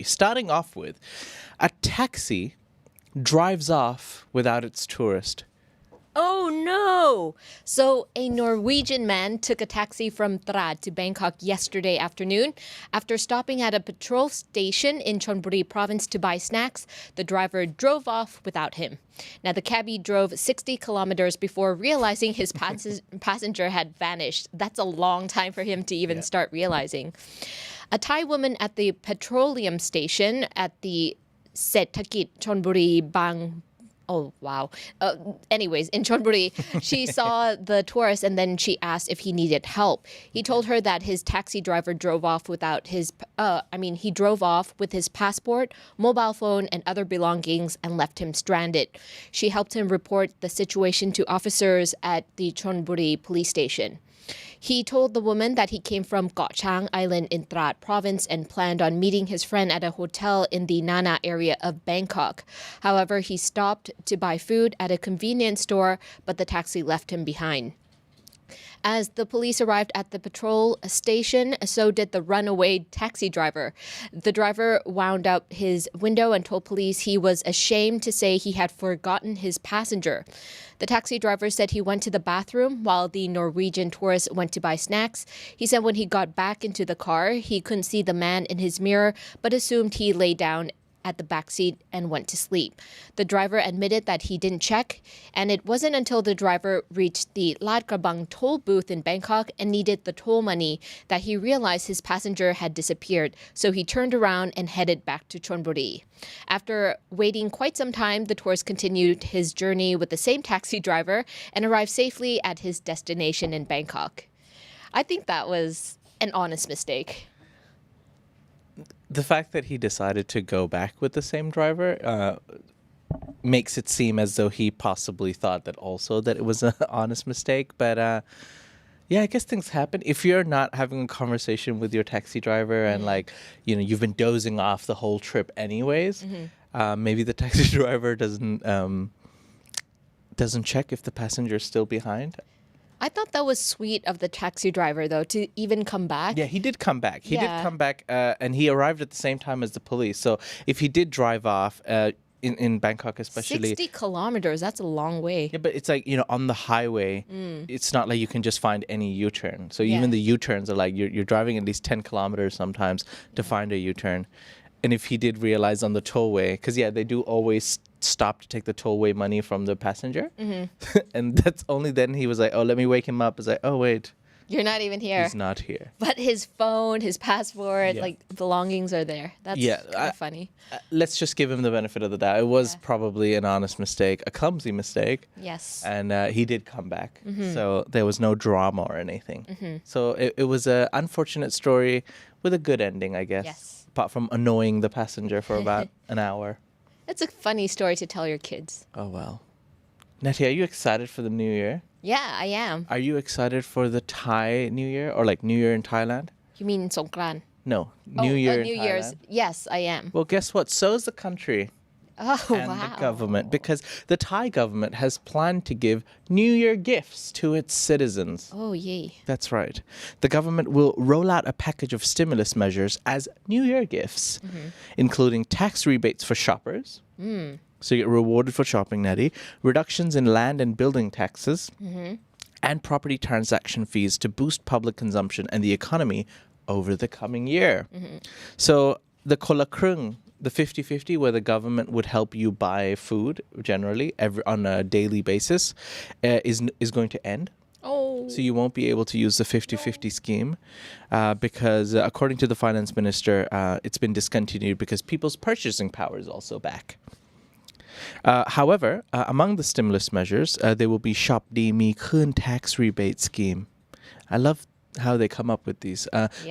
Starting off with, a taxi drives off without its tourist. Oh no! So a Norwegian man took a taxi from Trad to Bangkok yesterday afternoon. After stopping at a petrol station in Chonburi province to buy snacks, the driver drove off without him. Now, the cabbie drove 60 kilometers before realizing his passenger had vanished. That's a long time for him to even start realizing. A Thai woman at the petroleum station at the Setakit Chonburi Bang. Oh, wow. Anyways, in Chonburi, she saw the tourist and then she asked if he needed help. He told her that his taxi driver drove off without his, he drove off with his passport, mobile phone, and other belongings and left him stranded. She helped him report the situation to officers at the Chonburi police station. He told the woman that he came from Koh Chang Island in Trat province and planned on meeting his friend at a hotel in the Nana area of Bangkok. However, he stopped to buy food at a convenience store, but the taxi left him behind. As the police arrived at the patrol station, so did the runaway taxi driver. The driver wound up his window and told police he was ashamed to say he had forgotten his passenger. The taxi driver said he went to the bathroom while the Norwegian tourist went to buy snacks. He said when he got back into the car, he couldn't see the man in his mirror, but assumed he lay down at the back seat and went to sleep. The driver admitted that he didn't check, and it wasn't until the driver reached the Lat Krabang toll booth in Bangkok and needed the toll money that he realized his passenger had disappeared, so he turned around and headed back to Chonburi. After waiting quite some time, the tourist continued his journey with the same taxi driver and arrived safely at his destination in Bangkok. I think that was an honest mistake. The fact that he decided to go back with the same driver makes it seem as though he possibly thought that also that it was an honest mistake. But I guess things happen. If you're not having a conversation with your taxi driver and you've been dozing off the whole trip anyways, maybe the taxi driver doesn't check if the passenger is still behind. I thought that was sweet of the taxi driver, though, to even come back. Yeah, he did come back. He did come back, and he arrived at the same time as the police. So if he did drive off, in Bangkok especially... 60 kilometers, that's a long way. Yeah, but it's on the highway, it's not like you can just find any U-turn. So even the U-turns are you're driving at least 10 kilometers sometimes to find a U-turn. And if he did realize on the tollway, because they do always stop to take the tollway money from the passenger. And that's only then he was like, oh, let me wake him up. It's like, oh, wait. You're not even here. He's not here. But his phone, his passport, belongings are there. That's kind of funny. Let's just give him the benefit of the doubt. It was probably an honest mistake, a clumsy mistake. Yes. And he did come back. So there was no drama or anything. So it was an unfortunate story with a good ending, I guess. Yes. Apart from annoying the passenger for about an hour. It's a funny story to tell your kids. Oh, well. Nettie, are you excited for the new year? Yeah, I am. Are you excited for the Thai New Year or New Year in Thailand? You mean Songkran? No, New Year in New Thailand. Year's. Yes, I am. Well, guess what? So is the country. Oh, and the government, because the Thai government has planned to give New Year gifts to its citizens. Oh, yay. That's right. The government will roll out a package of stimulus measures as New Year gifts, including tax rebates for shoppers. So you get rewarded for shopping, Nettie. Reductions in land and building taxes. And property transaction fees to boost public consumption and the economy over the coming year. So the Kola Krung, the 50-50, where the government would help you buy food generally on a daily basis, is going to end. Oh. So you won't be able to use the 50-50 scheme because according to the finance minister, it's been discontinued because people's purchasing power is also back. However, among the stimulus measures, there will be Shop Di Mi Khun tax rebate scheme. I love how they come up with these.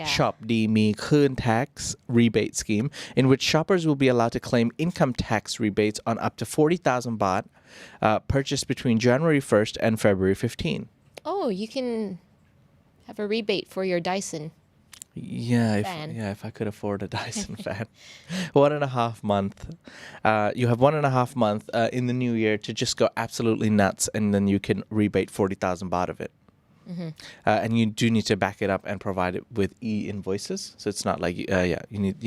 Shop Di Mi Khun tax rebate scheme, in which shoppers will be allowed to claim income tax rebates on up to 40,000 baht purchased between January 1st and February 15. Oh, you can have a rebate for your Dyson. If I could afford a Dyson fan. 1.5 month. You have 1.5 month in the new year to just go absolutely nuts, and then you can rebate 40,000 baht of it. And you do need to back it up and provide it with e-invoices. So it's not like, you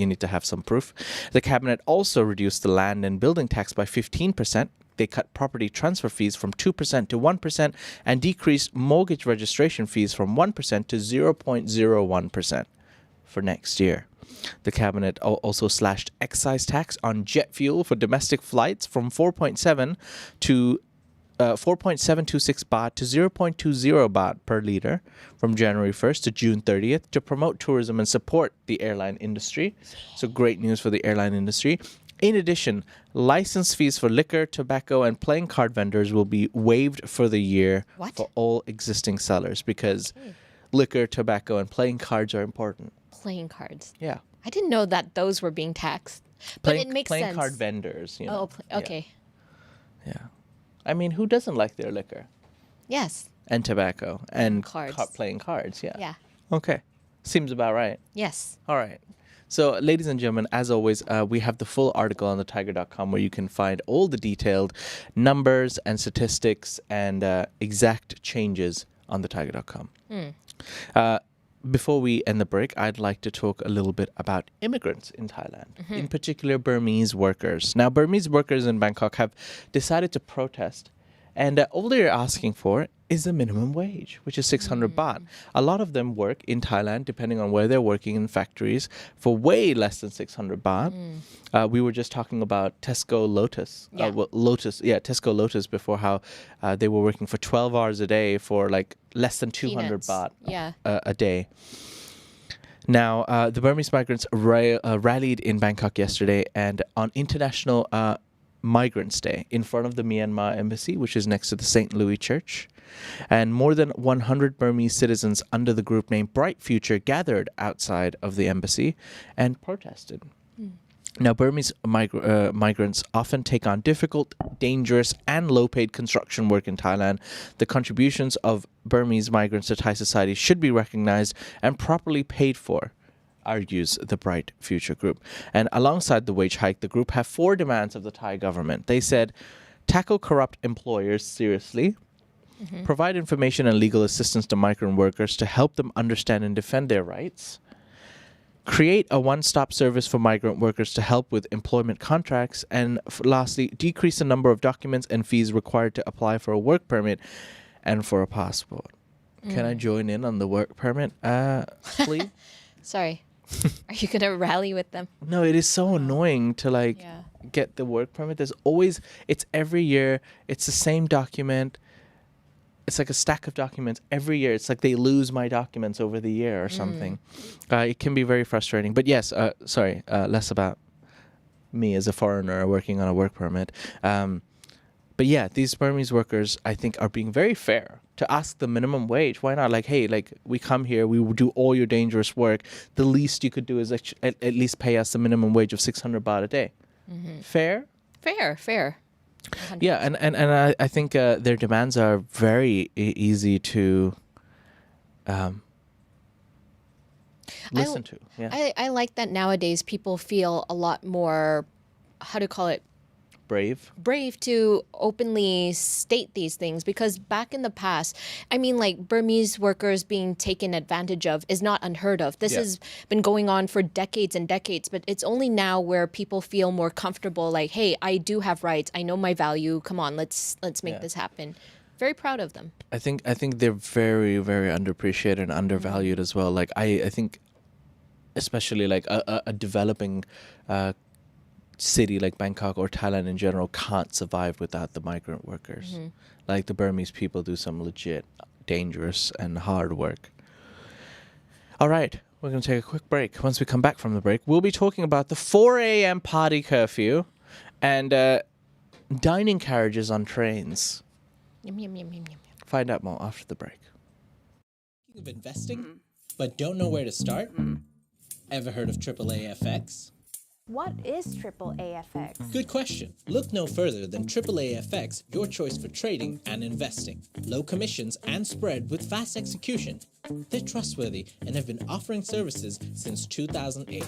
need to have some proof. The cabinet also reduced the land and building tax by 15%. They cut property transfer fees from 2% to 1% and decreased mortgage registration fees from 1% to 0.01% for next year. The cabinet also slashed excise tax on jet fuel for domestic flights from 4.726 baht to 0.20 baht per liter from January 1st to June 30th to promote tourism and support the airline industry. So great news for the airline industry. In addition, license fees for liquor, tobacco, and playing card vendors will be waived for the year for all existing sellers because liquor, tobacco, and playing cards are important. Playing cards. Yeah. I didn't know that those were being taxed. But it makes sense. Playing card vendors, you know. Oh, okay. Yeah. I mean, who doesn't like their liquor? Yes. And tobacco and cards. Playing cards, yeah. Yeah. Okay. Seems about right. Yes. All right. So, ladies and gentlemen, as always, we have the full article on the Thaiger.com where you can find all the detailed numbers and statistics and exact changes on the Thaiger.com. Before we end the break, I'd like to talk a little bit about immigrants in Thailand, in particular Burmese workers. Now, Burmese workers in Bangkok have decided to protest, and all they're asking for is the minimum wage, which is 600 baht. A lot of them work in Thailand, depending on where they're working in factories, for way less than 600 baht. We were just talking about Tesco Lotus. Tesco Lotus before, how they were working for 12 hours a day for like less than 200 baht a day. Now, the Burmese migrants rallied in Bangkok yesterday and on International Migrants Day in front of the Myanmar embassy, which is next to the St. Louis Church. And more than 100 Burmese citizens under the group named Bright Future gathered outside of the embassy and protested. Now, Burmese migrants often take on difficult, dangerous, and low-paid construction work in Thailand. The contributions of Burmese migrants to Thai society should be recognized and properly paid for, argues the Bright Future group. And alongside the wage hike, the group have 4 demands of the Thai government. They said, tackle corrupt employers seriously, provide information and legal assistance to migrant workers to help them understand and defend their rights, create a one-stop service for migrant workers to help with employment contracts, and lastly, decrease the number of documents and fees required to apply for a work permit and for a passport. Can I join in on the work permit, please? Sorry. Are you going to rally with them? No, it is so annoying to get the work permit. It's every year. It's the same document. It's like a stack of documents every year. It's like they lose my documents over the year or something. It can be very frustrating. But yes, less about me as a foreigner working on a work permit. But yeah, these Burmese workers, I think, are being very fair to ask the minimum wage. Why not? We come here, we will do all your dangerous work. The least you could do is at least pay us the minimum wage of 600 baht a day. Fair? Fair. 100%. Yeah, and I think their demands are very easy to listen to. Yeah. I like that nowadays people feel a lot more, how to call it, brave to openly state these things, because back in the past, I mean, like Burmese workers being taken advantage of is not unheard of. This has been going on for decades and decades, but it's only now where people feel more comfortable, like, hey, I do have rights, I know my value, come on, let's make this happen. Very proud of them. I think they're very, very underappreciated and undervalued as well. Like I think especially like a developing city like Bangkok or Thailand in general can't survive without the migrant workers. Like the Burmese people do some legit dangerous and hard work. All right, we're going to take a quick break. Once we come back from the break, we'll be talking about the 4 a.m. party curfew and dining carriages on trains. Yum. Find out more after the break. Thinking of investing, but don't know where to start? Ever heard of AAA FX? What is AAAFX? Good question. Look no further than AAAFX, your choice for trading and investing. Low commissions and spread with fast execution. They're trustworthy and have been offering services since 2008.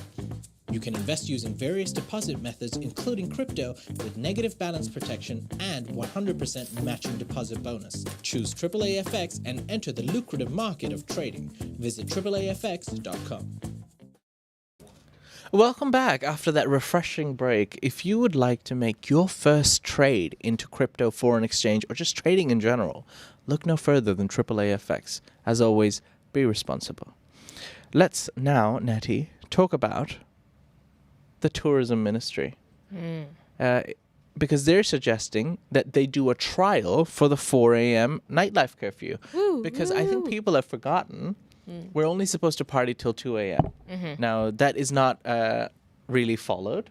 You can invest using various deposit methods, including crypto, with negative balance protection and 100% matching deposit bonus. Choose AAAFX and enter the lucrative market of trading. Visit AAAFX.com. Welcome back after that refreshing break. If you would like to make your first trade into crypto, foreign exchange, or just trading in general, look no further than AAAFX. As always, be responsible. Let's now, Natty, talk about the tourism ministry. Because they're suggesting that they do a trial for the 4 a.m. nightlife curfew. Because I think people have forgotten we're only supposed to party till 2 a.m. Now, that is not really followed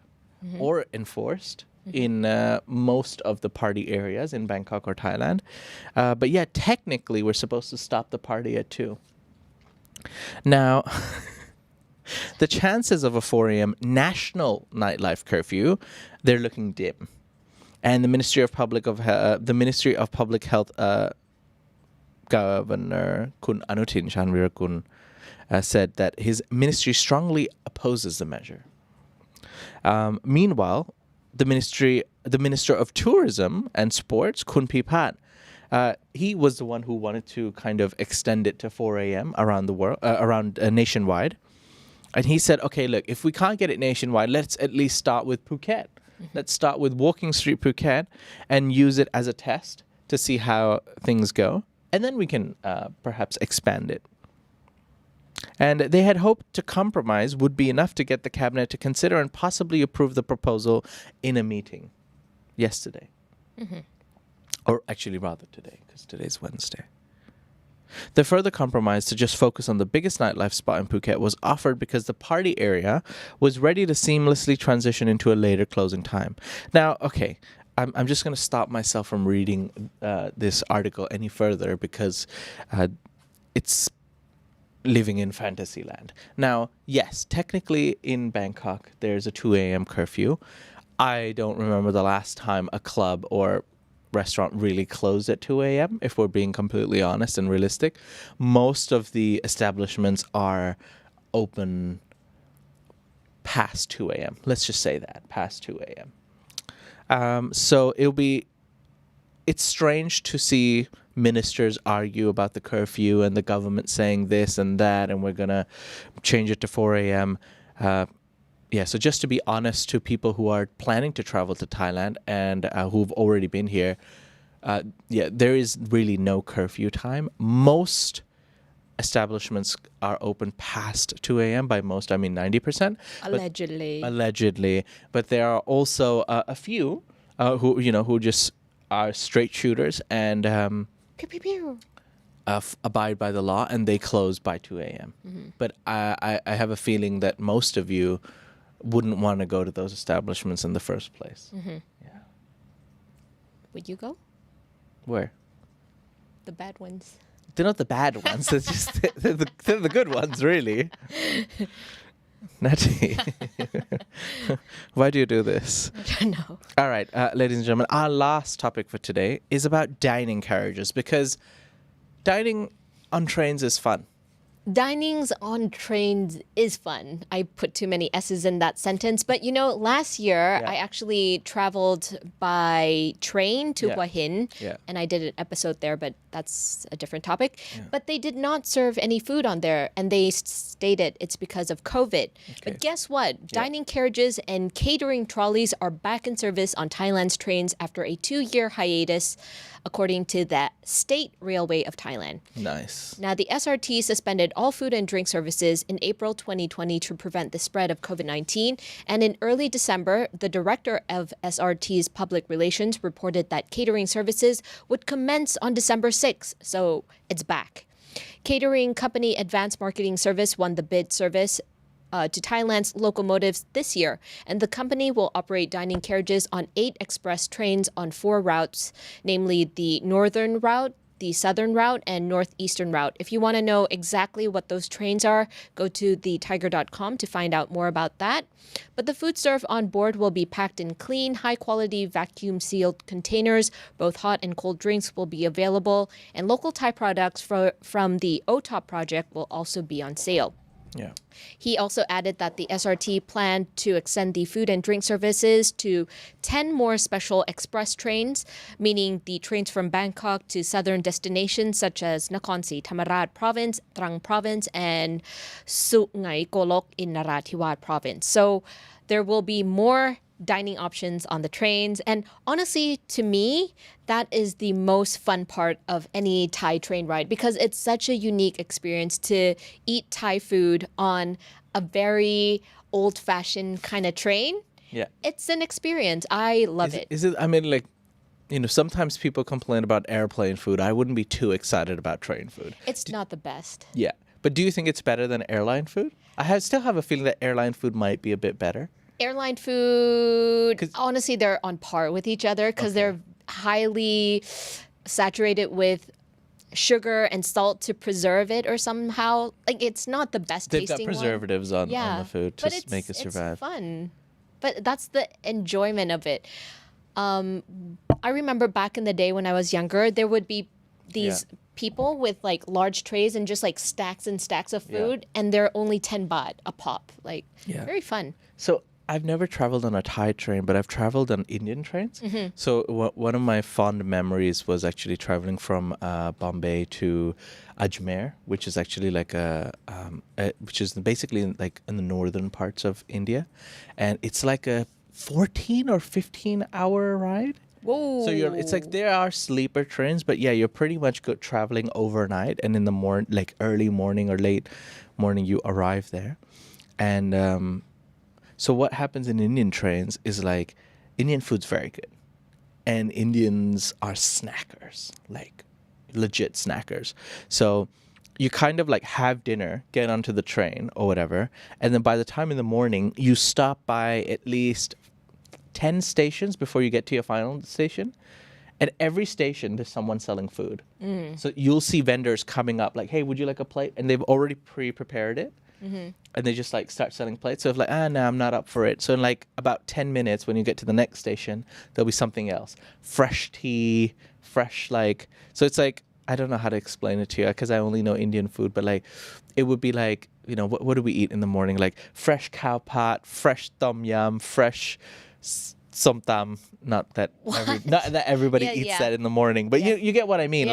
or enforced in most of the party areas in Bangkok or Thailand. But yeah, technically, we're supposed to stop the party at 2. Now, the chances of a 4 a.m. national nightlife curfew, they're looking dim. And the Ministry of Public Health Governor Kun Anutin Chanvirakun said that his ministry strongly opposes the measure. Meanwhile, the Minister of Tourism and Sports, Kun Pipat, he was the one who wanted to kind of extend it to 4 a.m. around the world, nationwide. And he said, okay, look, if we can't get it nationwide, let's at least start with Phuket. Let's start with Walking Street Phuket and use it as a test to see how things go. And then we can perhaps expand it. And they had hoped to compromise would be enough to get the cabinet to consider and possibly approve the proposal in a meeting yesterday. Or actually rather today, because today's Wednesday. The further compromise to just focus on the biggest nightlife spot in Phuket was offered because the party area was ready to seamlessly transition into a later closing time. Now, okay, I'm just going to stop myself from reading this article any further because it's living in fantasy land. Now, yes, technically in Bangkok, there's a 2 a.m. curfew. I don't remember the last time a club or restaurant really closed at 2 a.m., if we're being completely honest and realistic. Most of the establishments are open past 2 a.m. Let's just say that, past 2 a.m. So it's strange to see ministers argue about the curfew and the government saying this and that, and we're going to change it to 4 a.m. So just to be honest to people who are planning to travel to Thailand and who've already been here, there is really no curfew time. Most establishments are open past 2 a.m. By most, I mean 90%. Allegedly. But there are also a few who just are straight shooters and abide by the law, and they close by 2 a.m. But I have a feeling that most of you wouldn't want to go to those establishments in the first place. Yeah. Would you go? Where? The bad ones. They're not the bad ones. They're the good ones, really. Natty, why do you do this? I don't know. All right, ladies and gentlemen, our last topic for today is about dining carriages, because dining on trains is fun. Dinings on trains is fun. I put too many S's in that sentence. But last year, I actually traveled by train to Hua Hin. And I did an episode there, but that's a different topic. But they did not serve any food on there. And they stated it's because of COVID. But guess what? Dining carriages and catering trolleys are back in service on Thailand's trains after a 2-year hiatus, according to the State Railway of Thailand. Nice. Now, the SRT suspended all food and drink services in April 2020 to prevent the spread of COVID-19. And in early December, the director of SRT's public relations reported that catering services would commence on December 6th. So it's back. Catering company Advanced Marketing Service won the bid service to Thailand's locomotives this year, and the company will operate dining carriages on 8 express trains on 4 routes, namely the Northern Route, the southern route and northeastern route. If you want to know exactly what those trains are, go to the Thaiger.com to find out more about that. But the food served on board will be packed in clean, high-quality, vacuum-sealed containers. Both hot and cold drinks will be available, and local Thai products from the OTOP project will also be on sale. Yeah. He also added that the SRT planned to extend the food and drink services to 10 more special express trains, meaning the trains from Bangkok to southern destinations such as Nakhon Si Thammarat Province, Trang Province, and Sungai Golok in Narathiwat Province. So there will be more dining options on the trains. And honestly, to me, that is the most fun part of any Thai train ride because it's such a unique experience to eat Thai food on a very old-fashioned kind of train. Yeah. It's an experience. I love it. Is it, I mean, like, sometimes people complain about airplane food. I wouldn't be too excited about train food. It's not the best. Yeah. But do you think it's better than airline food? Still have a feeling that airline food might be a bit better. Airline food, honestly, they're on par with each other because they're highly saturated with sugar and salt to preserve it or somehow. Like, it's not the best They've got tasting preservatives on the food to but make it survive. It's fun. But that's the enjoyment of it. I remember back in the day when I was younger, there would be these people with like large trays and just like stacks and stacks of food, and they're only 10 baht a pop. Like, very fun. So I've never traveled on a Thai train, but I've traveled on Indian trains. So one of my fond memories was actually traveling from Bombay to Ajmer, which is actually like which is basically like in the northern parts of India, and it's like a 14 or 15 hour ride. Whoa! So it's like there are sleeper trains, but yeah, you're pretty much traveling overnight, and in the like early morning or late morning, you arrive there, and so what happens in Indian trains is like Indian food's very good, and Indians are snackers, like legit snackers. So you kind of like have dinner, get onto the train or whatever, and then by the time in the morning, you stop by at least 10 stations before you get to your final station. At every station, there's someone selling food. So you'll see vendors coming up like, hey, would you like a plate? And they've already pre-prepared it. And they just like start selling plates. So if like, no, I'm not up for it. So in like about 10 minutes, when you get to the next station, there'll be something else. Fresh tea, fresh like, so it's like, I don't know how to explain it to you because I only know Indian food, but like, it would be like, what do we eat in the morning? Like fresh cow pat, fresh tom yum, fresh som tam. Not that everybody eats that in the morning, but you get what I mean.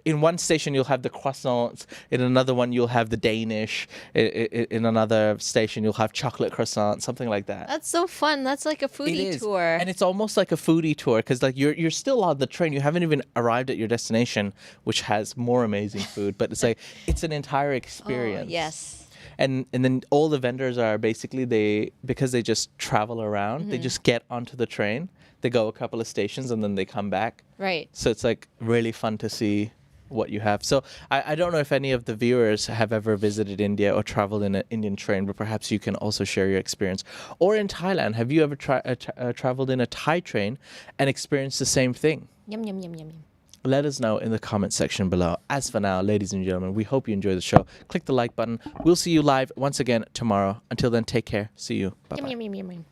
In one station you'll have the croissants, in another one you'll have the Danish, in another station you'll have chocolate croissant, something like that. That's so fun. That's like a foodie tour. And it's almost like a foodie tour because like you're still on the train. You haven't even arrived at your destination, which has more amazing food, but it's like it's an entire experience. Yes. And then all the vendors are basically because they just travel around, they just get onto the train, they go a couple of stations and then they come back. Right. So it's like really fun to see what you have. So I don't know if any of the viewers have ever visited India or traveled in an Indian train, but perhaps you can also share your experience. Or in Thailand, have you ever traveled in a Thai train and experienced the same thing? Yum, yum, yum, yum, yum. Let us know in the comment section below. As for now, ladies and gentlemen, we hope you enjoy the show. Click the like button. We'll see you live once again tomorrow. Until then, take care. See you. Bye-bye. Yum, yum, yum, yum, yum.